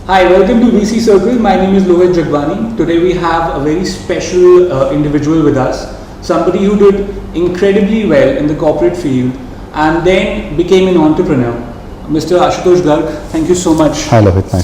Hi, welcome to VCCircle. My name is Lohit Jagwani. Today we have a very special individual with us, somebody who did incredibly well in the corporate field and then became an entrepreneur. Mr. Ashutosh Garg, thank you so much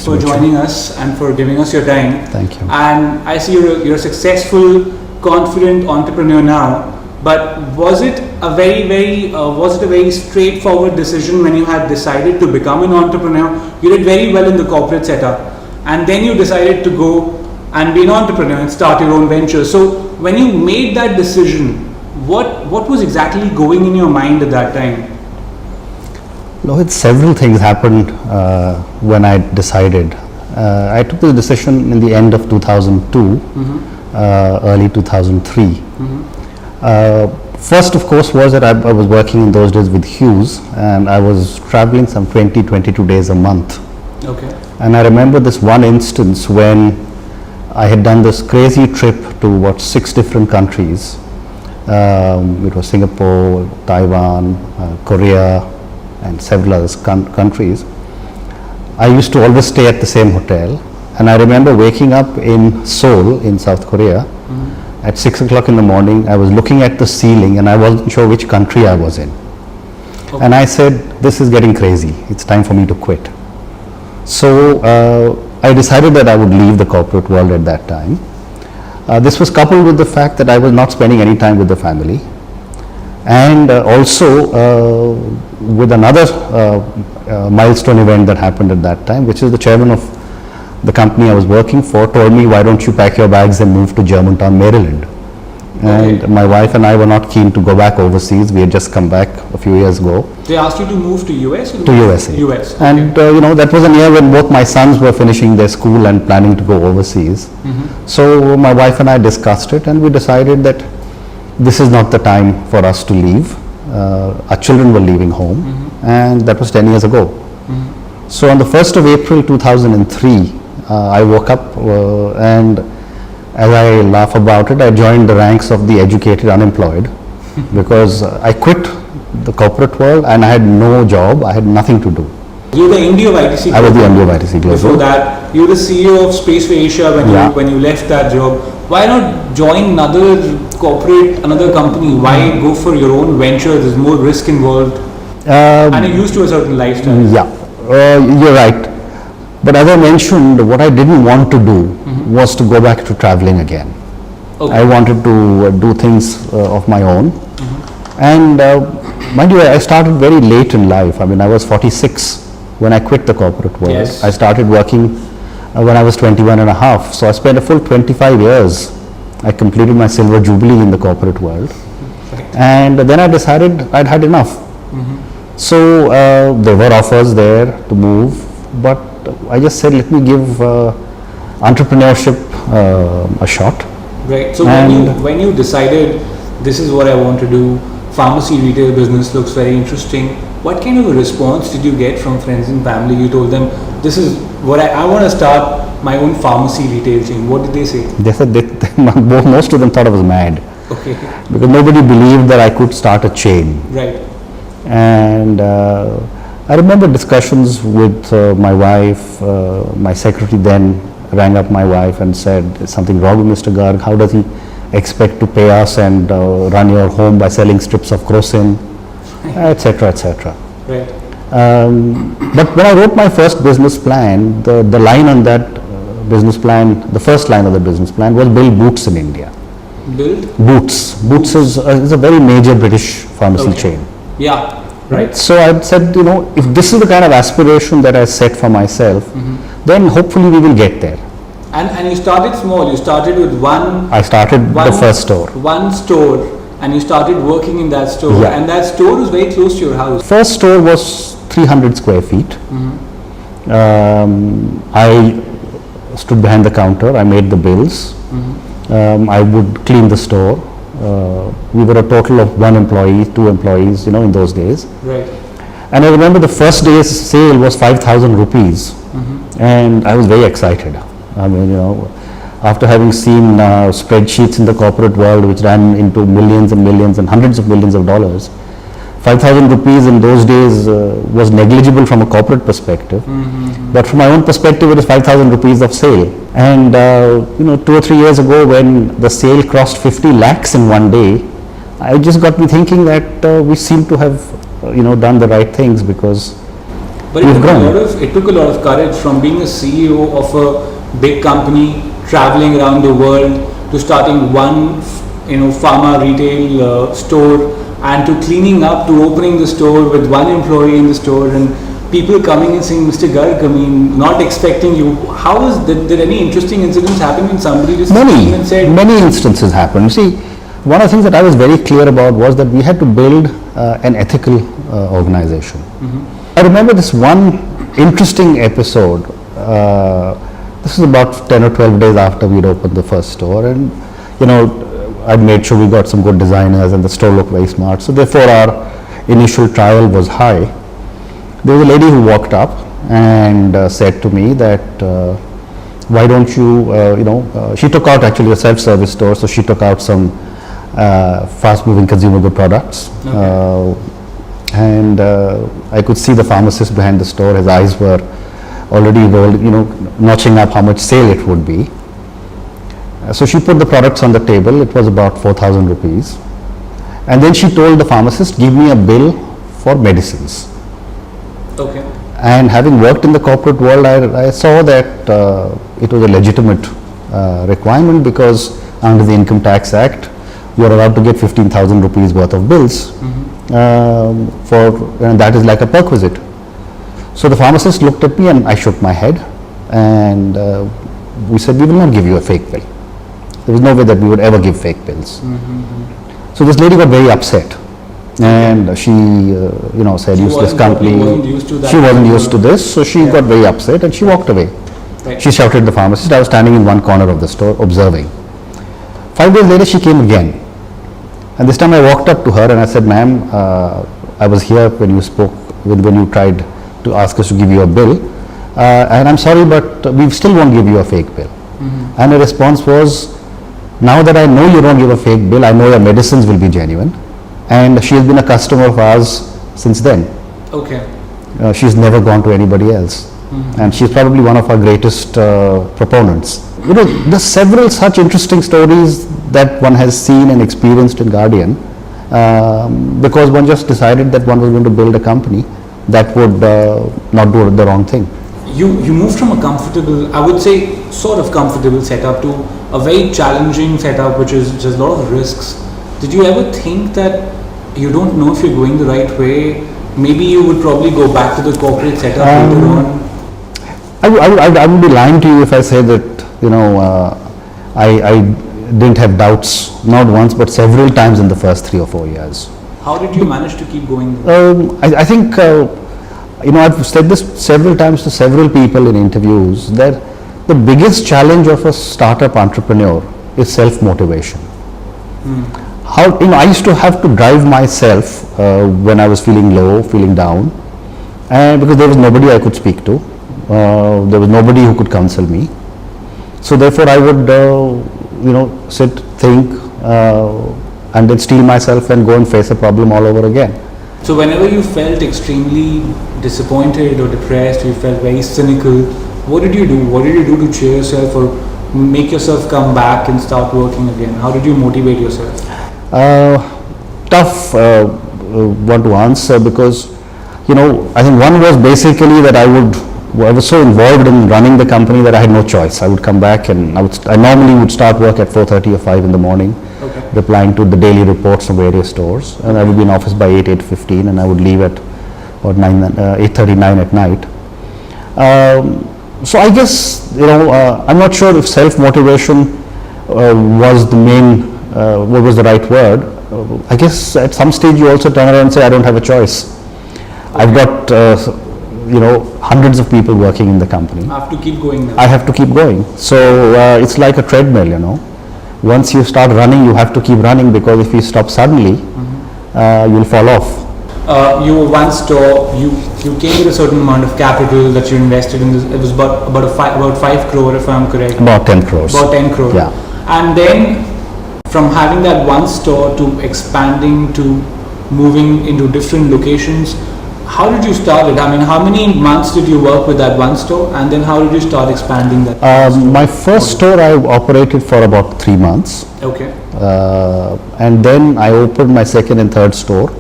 for joining us and for giving us your time. Thank you. And I see you're a successful, confident entrepreneur now. But was it a very straightforward decision when you had decided to become an entrepreneur? You did very well in the corporate setup, and then you decided to go and be an entrepreneur and start your own venture. So when you made that decision, what was exactly going in your mind at that time? Lohit, several things happened when I decided. I took the decision in the end of 2002, early 2003. First, of course, was that I was working in those days with Hughes, and I was traveling some 22 days a month. Okay. And I remember this one instance when I had done this crazy trip to 6 different countries. It was Singapore, Taiwan, Korea, and several other countries. I used to always stay at the same hotel, and I remember waking up in Seoul in South Korea. At 6 o'clock in the morning, I was looking at the ceiling and I wasn't sure which country I was in. Okay. And I said, this is getting crazy. It's time for me to quit. So I decided that I would leave the corporate world at that time. This was coupled with the fact that I was not spending any time with the family. And also with another milestone event that happened at that time, which is the chairman of the company I was working for told me, why don't you pack your bags and move to Germantown, Maryland? And okay. My wife and I were not keen to go back overseas. We had just come back a few years ago. They asked you to move to US? To USA. US. Okay. And that was a year when both my sons were finishing their school and planning to go overseas. So my wife and I discussed it, and we decided that this is not the time for us to leave. Our children were leaving home, and that was 10 years ago. So on the 1st of April 2003, I woke up and as I laugh about it, I joined the ranks of the educated unemployed because I quit the corporate world and I had no job, I had nothing to do. You were the MD of ITC Global. I was the MD of ITC Global. Before that, you were the CEO of Spaceway Asia when you left that job. Why not join another company? Why go for your own venture? There's more risk involved and you're used to a certain lifestyle. Yeah, you're right. But as I mentioned, what I didn't want to do was to go back to traveling again. Okay. I wanted to do things of my own. And mind you, I started very late in life. I mean, I was 46 when I quit the corporate world. Yes. I started working when I was 21 and a half. So I spent a full 25 years. I completed my silver jubilee in the corporate world. Right. And then I decided I'd had enough. So there were offers there to move, but I just said, let me give entrepreneurship a shot. Right. So when you decided this is what I want to do, pharmacy retail business looks very interesting, what kind of a response did you get from friends and family? You told them, this is what I want to start my own pharmacy retail chain. What did they say? They said most of them thought I was mad. Okay. Because nobody believed that I could start a chain. Right. And I remember discussions with my wife. My secretary then rang up my wife and said, "Is something wrong with Mr. Garg? How does he expect to pay us and run your home by selling strips of crocin, etc., etc." Right. But when I wrote my first business plan, the line on that business plan, the first line of the business plan was build Boots in India. Build? Boots. Boots is a very major British pharmacy chain. Yeah. Right. So I said, if this is the kind of aspiration that I set for myself, then hopefully we will get there. And you started small. You started with one. I started the first store. One store, and you started working in that store. Yeah. And that store was very close to your house. First store was 300 square feet. I stood behind the counter. I made the bills. I would clean the store. We were a total of 1 employee, 2 employees, in those days. Right. And I remember the first day's sale was 5,000 rupees. And I was very excited. I mean, after having seen spreadsheets in the corporate world which ran into millions and millions and hundreds of millions of dollars, 5,000 rupees in those days was negligible from a corporate perspective, but from my own perspective it was 5,000 rupees of sale. And 2 or 3 years ago when the sale crossed 50 lakhs in one day, it just got me thinking that we seem to have done the right things, because But it took a lot of courage from being a CEO of a big company, traveling around the world, to starting one pharma retail store, and to cleaning up, to opening the store with one employee in the store, and people coming and saying, Mr. Garg, I mean, not expecting you. Did any interesting incidents happen when somebody just came and said? Many instances happened. See, one of the things that I was very clear about was that we had to build an ethical organization. I remember this one interesting episode. This was about 10 or 12 days after we'd opened the first store, and I'd made sure we got some good designers and the store looked very smart. So therefore our initial trial was high. There was a lady who walked up and said to me that, why don't you, she took out actually a self-service store, so she took out some fast-moving consumer good products. Okay. And I could see the pharmacist behind the store, his eyes were already rolled, notching up how much sale it would be. So she put the products on the table. It was about 4,000 rupees. And then she told the pharmacist, give me a bill for medicines. Okay. And having worked in the corporate world, I saw that it was a legitimate requirement, because under the Income Tax Act, you are allowed to get 15,000 rupees worth of bills. That is like a perquisite. So the pharmacist looked at me and I shook my head, and we said, we will not give you a fake bill. There was no way that we would ever give fake bills. So this lady got very upset, and she said, useless company. She wasn't used to this, so she got very upset and she walked away. Right. She shouted at the pharmacist. I was standing in one corner of the store observing. 5 days later she came again, and this time I walked up to her and I said, ma'am, I was here when you spoke, when you tried to ask us to give you a bill, and I'm sorry, but we still won't give you a fake bill. And the response was, now that I know you don't give a fake bill, I know your medicines will be genuine. And she has been a customer of ours since then. Okay. She's never gone to anybody else. And she's probably one of our greatest proponents. There's several such interesting stories that one has seen and experienced in Guardian, because one just decided that one was going to build a company that would not do the wrong thing. You moved from a comfortable, I would say sort of comfortable setup, to a very challenging setup, which is just a lot of risks. Did you ever think that you don't know if you're going the right way? Maybe you would probably go back to the corporate setup later on. I would be lying to you if I say that I didn't have doubts, not once but several times in the first 3 or 4 years. How did you manage to keep going? I think I've said this several times to several people in interviews, that the biggest challenge of a startup entrepreneur is self-motivation. I used to have to drive myself when I was feeling low, feeling down, and because there was nobody I could speak to, there was nobody who could counsel me. So therefore I would sit, think, and then steel myself and go and face a problem all over again. So whenever you felt extremely disappointed or depressed, you felt very cynical, what did you do? What did you do to cheer yourself or make yourself come back and start working again? How did you motivate yourself? Tough one to answer, because I think one was basically that I was so involved in running the company that I had no choice. I would come back and I normally would start work at 4:30 or 5 in the morning, replying to the daily reports from various stores, and I would be in office by 8:15, and I would leave at about 8:39 at night. So I guess I'm not sure if self-motivation was the main, what was the right word. I guess at some stage you also turn around and say, I don't have a choice. I've got hundreds of people working in the company. I have to keep going now. I have to keep going. So it's like a treadmill, Once you start running, you have to keep running, because if you stop suddenly, you'll fall off. You were one store, you came with a certain amount of capital that you invested in this. It was about 5 crore, if I'm correct. About 10 crores. About 10 crore. Yeah. And then from having that one store to expanding to moving into different locations. How did you start it? I mean, how many months did you work with that one store, and then how did you start expanding that? My first store I operated for about 3 months. Okay. And then I opened my second and third store.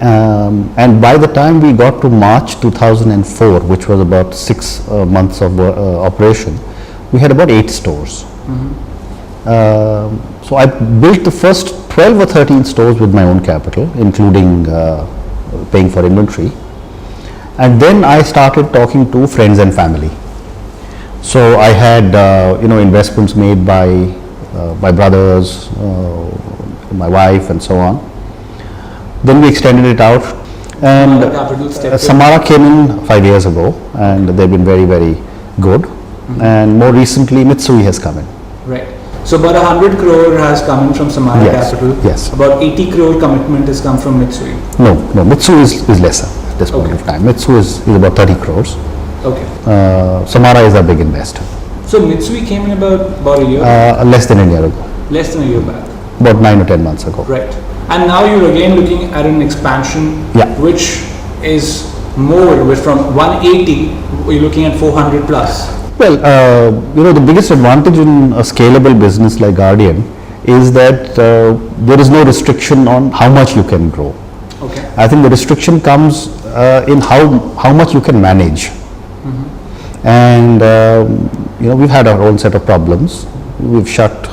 And by the time we got to March 2004, which was about 6 months of operation, we had about 8 stores. So I built the first 12 or 13 stores with my own capital, including paying for inventory. And then I started talking to friends and family. So I had investments made by my brothers, my wife, and so on. Then we extended it out, and Samara came in 5 years ago, and they've been very, very good. And more recently, Mitsui has come in. Right. So about 100 crore has come in from Samara Capital. Yes. About 80 crore commitment has come from Mitsui. No, Mitsui is lesser at this point of time. Mitsui is about 30 crores. Okay. Samara is a big investor. So Mitsui came in about a year? Less than a year ago. Less than a year back. About 9 or 10 months ago. Right. And now you're again looking at an expansion, which is more, with from 180, we're looking at 400 plus. Well, the biggest advantage in a scalable business like Guardian is that there is no restriction on how much you can grow. Okay. I think the restriction comes in how much you can manage. And we've had our own set of problems. We've shut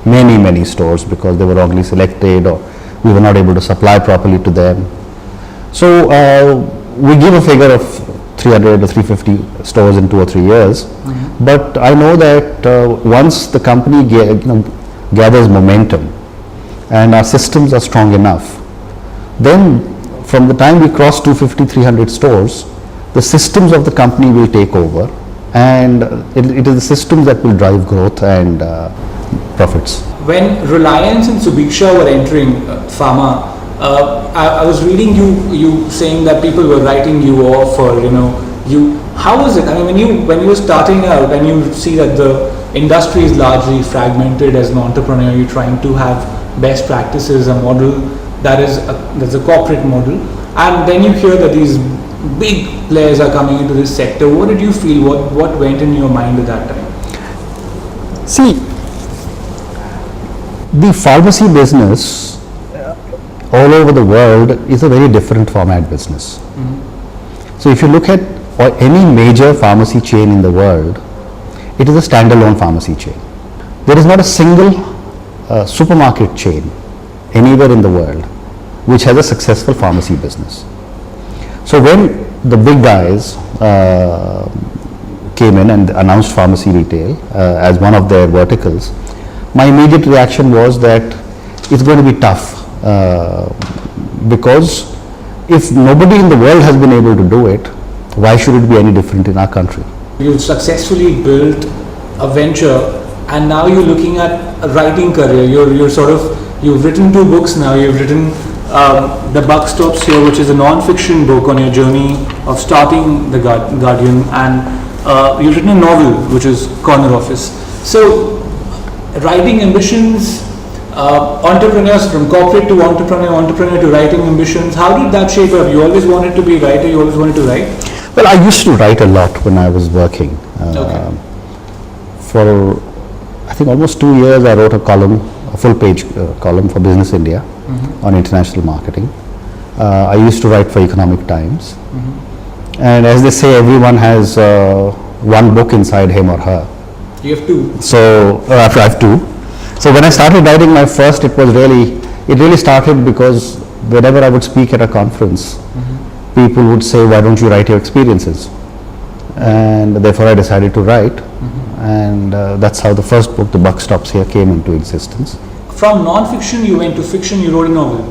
many stores because they were wrongly selected, or we were not able to supply properly to them. So we give a figure of 300 or 350 stores in 2 or 3 years. But I know that once the company gathers momentum and our systems are strong enough, then from the time we cross 250, 300 stores, the systems of the company will take over, and it is the systems that will drive growth and profits. When Reliance and Subiksha were entering pharma, I was reading you saying that people were writing you off, or how was it? I mean, when you were starting out and you see that the industry is largely fragmented, as an entrepreneur, you're trying to have best practices, a model that's a corporate model, and then you hear that these big players are coming into this sector. What did you feel? What went in your mind at that time? See, the pharmacy business all over the world is a very different format business. So if you look at any major pharmacy chain in the world, it is a standalone pharmacy chain. There is not a single supermarket chain anywhere in the world which has a successful pharmacy business. So when the big guys came in and announced pharmacy retail as one of their verticals, my immediate reaction was that it's going to be tough, because if nobody in the world has been able to do it, why should it be any different in our country? You've successfully built a venture, and now you're looking at a writing career. You've written 2 books now. You've written The Buck Stops Here, which is a non-fiction book on your journey of starting the Guardian, and you've written a novel, which is Corner Office. So, writing ambitions, entrepreneurs, from corporate to entrepreneur to writing ambitions, how did that shape up? You always wanted to be a writer, you always wanted to write? Well, I used to write a lot when I was working. For I think almost 2 years I wrote a full page column for Business India on international marketing. I used to write for Economic Times. And as they say, everyone has one book inside him or her. You have 2. So I have 2. So when I started writing my first, it really started because whenever I would speak at a conference, people would say, why don't you write your experiences? And therefore I decided to write. And that's how the first book, The Buck Stops Here, came into existence. From non-fiction you went to fiction, you wrote a novel.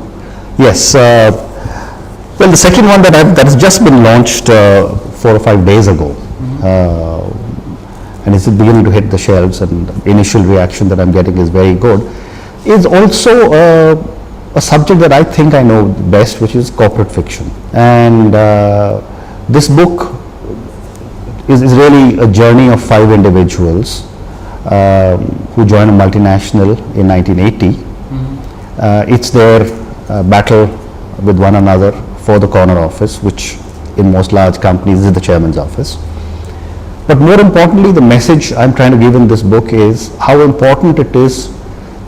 Yes. Well, the second one that has just been launched 4 or 5 days ago, and it's beginning to hit the shelves, and the initial reaction that I'm getting is very good, is also a subject that I think I know best, which is corporate fiction. And this book is really a journey of 5 individuals who joined a multinational in 1980. It's their battle with one another for the corner office, which in most large companies is the chairman's office. But more importantly, the message I'm trying to give in this book is how important it is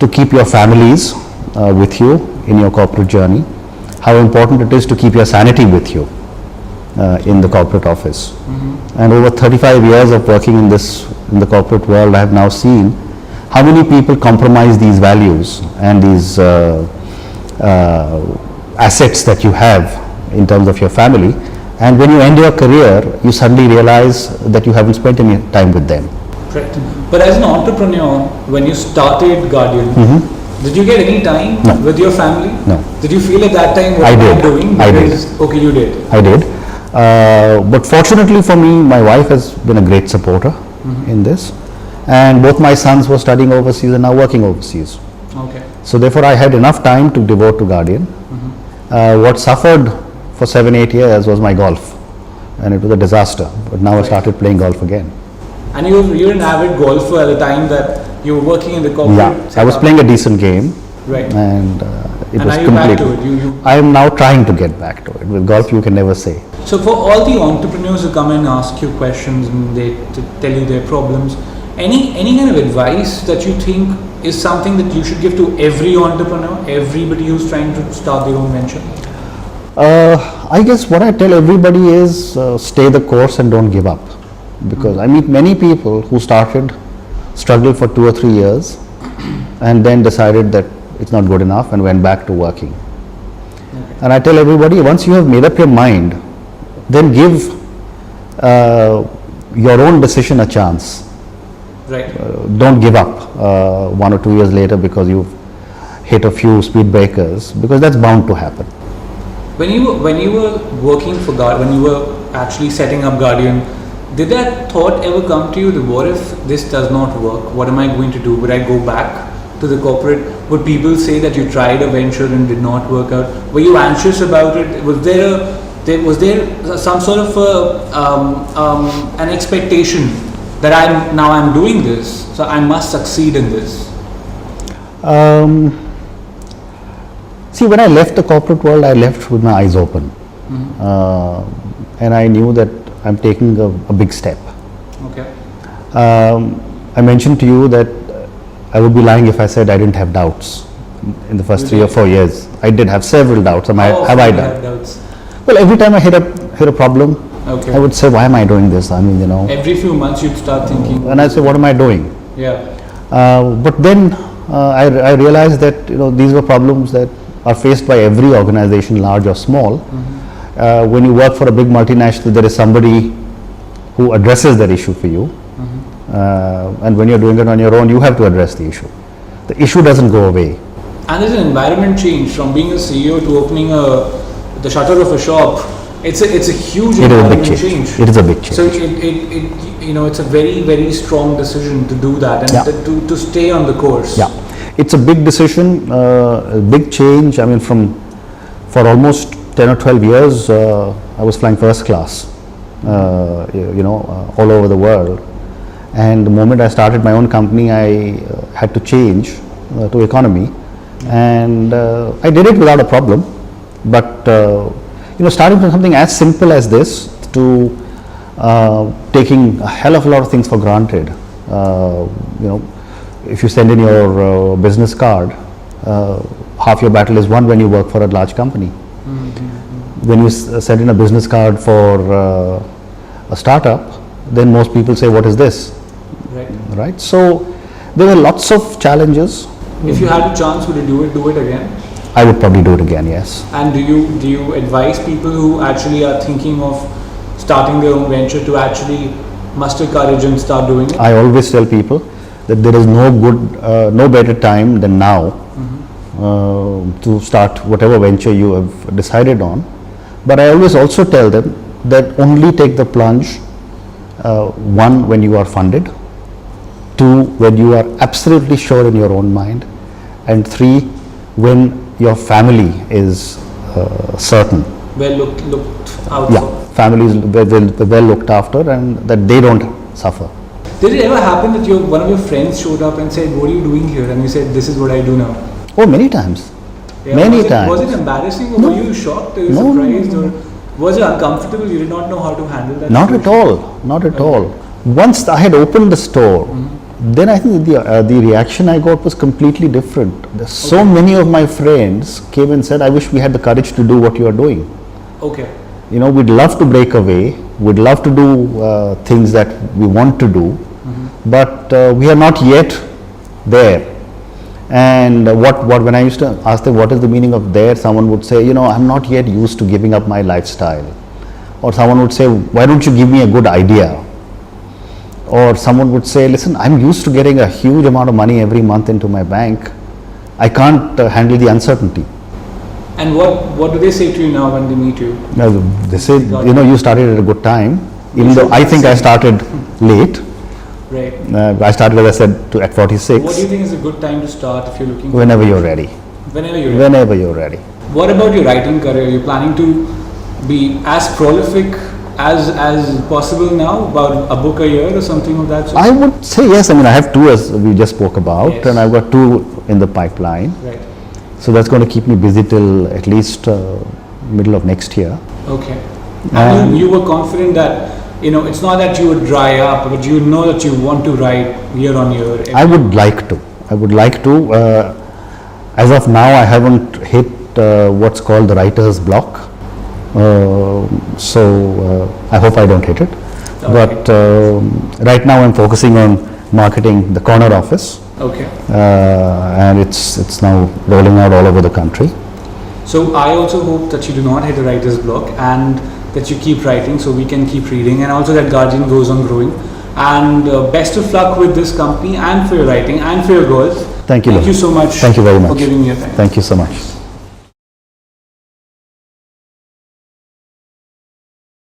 to keep your families with you in your corporate journey, how important it is to keep your sanity with you in the corporate office. And over 35 years of working in the corporate world, I have now seen how many people compromise these values and these assets that you have in terms of your family, and when you end your career, you suddenly realize that you haven't spent any time with them. Right. But as an entrepreneur, when you started Guardian, did you get any time with your family? No. Did you feel at that time what am I doing? I did. Okay, you did. I did. But fortunately for me, my wife has been a great supporter in this, and both my sons were studying overseas and now working overseas. Okay. So therefore I had enough time to devote to Guardian. What suffered for 7-8 years was my golf, and it was a disaster, but now I started playing golf again. And you were an avid golfer at the time that you were working in the corporate setup. I was playing a decent game, right, and it was are you completely. back to it? I am now trying to get back to it. With golf you can never say. So for all the entrepreneurs who come and ask you questions and they tell you their problems, any kind of advice that you think is something that you should give to every entrepreneur, everybody who's trying to start their own venture? I guess what I tell everybody is stay the course and don't give up, because I meet many people who struggled for 2 or 3 years and then decided that it's not good enough and went back to working. And I tell everybody, once you have made up your mind, then give your own decision a chance. Right. Don't give up 1 or 2 years later because you've hit a few speed breakers, because that's bound to happen. When you were working for Guardian, when you were actually setting up Guardian, did that thought ever come to you that what if this does not work? What am I going to do? Would I go back to the corporate? Would people say that you tried a venture and did not work out? Were you anxious about it? Was there some sort of an expectation that I'm doing this, so I must succeed in this? See, when I left the corporate world, I left with my eyes open, and I knew that I'm taking a big step. Okay. I mentioned to you that I would be lying if I said I didn't have doubts in the first 3 or 4 years. I did have several doubts. Have I done? Doubts. Well, every time I hit a problem, okay, I would say, why am I doing this? I mean, every few months you'd start thinking. And I say, what am I doing? Yeah. But then I realized that these were problems that are faced by every organization, large or small. When you work for a big multinational, there is somebody who addresses that issue for you. And when you're doing it on your own, you have to address the issue. The issue doesn't go away. And there's an environment change from being a CEO to opening the shutter of a shop. It's a huge environment change. It is a big change. So it's a very, very strong decision to do that and to stay on the course. Yeah, it's a big decision, a big change. I mean, for almost 10 or 12 years, I was flying first class, all over the world. And the moment I started my own company, I had to change to economy, and I did it without a problem. But starting from something as simple as this to taking a hell of a lot of things for granted. If you send in your business card, half your battle is won when you work for a large company. When you send in a business card for a startup, then most people say, what is this? Right? So there were lots of challenges. If you had a chance, would you do it again? I would probably do it again, yes. And do you advise people who actually are thinking of starting their own venture to actually muster courage and start doing it? I always tell people that there is no better time than now to start whatever venture you have decided on. But I always also tell them that only take the plunge, one, when you are funded, two, when you are absolutely sure in your own mind, and three, when your family is certain. Well looked out for. Family is well looked after, and that they don't suffer. Did it ever happen that one of your friends showed up and said, what are you doing here? And you said, this is what I do now? Oh, many times. Many was it, times. Was it embarrassing or No. were you shocked or you No, no, surprised no, no. or was it uncomfortable? You did not know how to handle that? Not at situation? all, not at all. Once I had opened the store, then I think the reaction I got was completely different. So many of my friends came and said, I wish we had the courage to do what you are doing. Okay. You know, we'd love to break away, we'd love to do things that we want to do, but we are not yet there. And when I used to ask them what is the meaning of there, someone would say, you know, I'm not yet used to giving up my lifestyle. Or someone would say, why don't you give me a good idea? Or someone would say, listen, I'm used to getting a huge amount of money every month into my bank. I can't handle the uncertainty. And what do they say to you now when they meet you? Now, they say, you know, you started at a good time, even though I think I started late. Right. I started, as I said, at 46. What do you think is a good time to start if you're looking for Whenever you're ready. Whenever you're ready. Whenever you're ready. What about your writing career? You're planning to be as prolific as possible now, about a book a year or something of that sort? I would say yes. I mean, I have two, as we just spoke about, Yes. and I've got two in the pipeline. Right. So that's going to keep me busy till at least middle of next year. Okay. And you were confident that, you know, it's not that you would dry up, but you know that you want to write year on year. I would like to. I would like to. As of now, I haven't hit what's called the writer's block. So I hope I don't hit it. Okay. But right now I'm focusing on marketing the corner office. Okay. And it's now rolling out all over the country. So I also hope that you do not hit a writer's block and that you keep writing so we can keep reading, and also that Guardian goes on growing. And best of luck with this company and for your writing and for your goals. Thank you. Thank you so much. Thank you very much. For giving me your time. Thank you so much.